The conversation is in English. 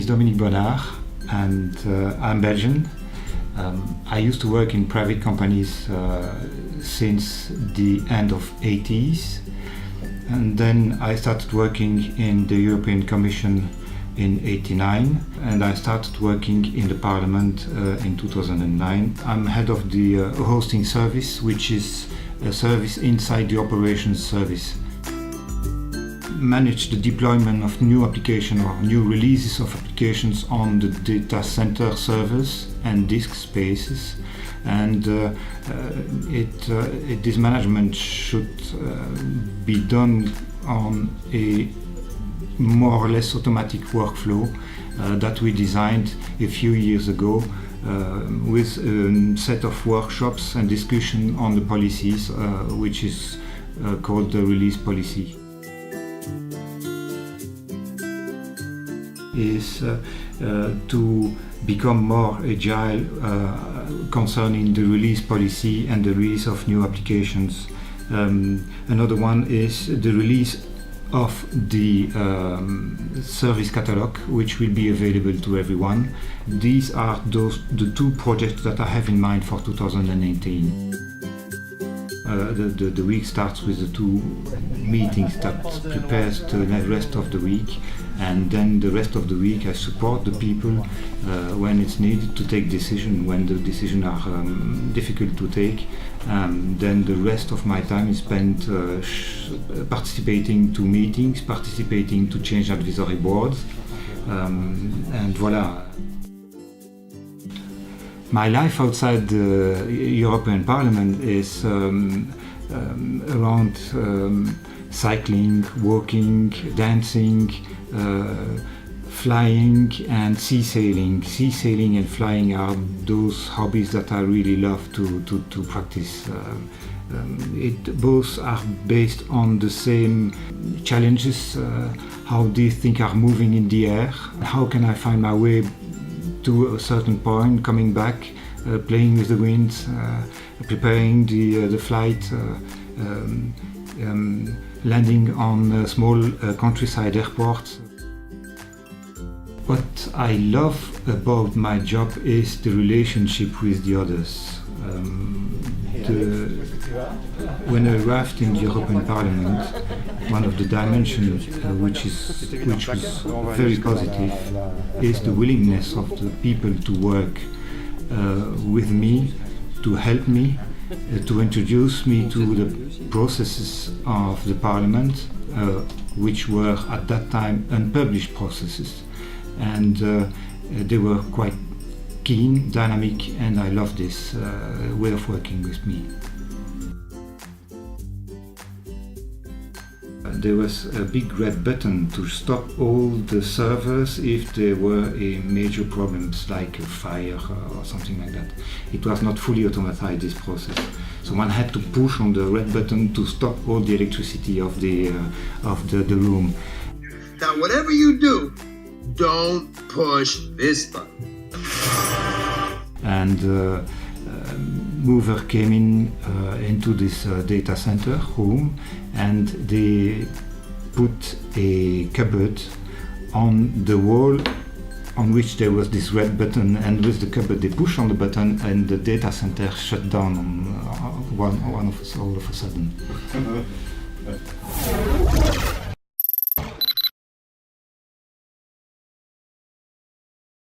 is Dominique Bonaert, and I'm Belgian. I used to work in private companies since the end of 80s, and then I started working in the European Commission in 89, and I started working in the Parliament in 2009. I'm head of the hosting service, which is a service inside the operations service. Manage the deployment of new applications or new releases of applications on the data center servers and disk spaces, and this management should be done on a more or less automatic workflow that we designed a few years ago with a set of workshops and discussion on the policies, which is called the release policy. Is to become more agile concerning the release policy and the release of new applications. Another one is the release of the service catalog, which will be available to everyone. These are the two projects that I have in mind for 2018. The week starts with the two meetings that prepares the rest of the week, and then the rest of the week I support the people when it's needed to take decisions, when the decisions are difficult to take. Then the rest of my time is spent participating to meetings, participating to change advisory boards, and voila. My life outside the European Parliament is around cycling, walking, dancing, flying and sea sailing. Sea sailing and flying are those hobbies that I really love to practice. Both are based on the same challenges, how these things are moving in the air, how can I find my way to a certain point, coming back, playing with the wind, preparing the flight, landing on a small countryside airport. What I love about my job is the relationship with the others. When I arrived in the European Parliament, one of the dimensions which was very positive is the willingness of the people to work with me, to help me, to introduce me to the processes of the Parliament, which were at that time unpublished processes. And they were quite keen, dynamic, and I love this way of working with me. There was a big red button to stop all the servers if there were major problems like a fire or something like that. It was not fully automatized, this process. So one had to push on the red button to stop all the electricity of the room. Now whatever you do, don't push this button. And mover came into this data center room, and they put a cupboard on the wall on which there was this red button, and with the cupboard they push on the button and the data center shut down on all of a sudden.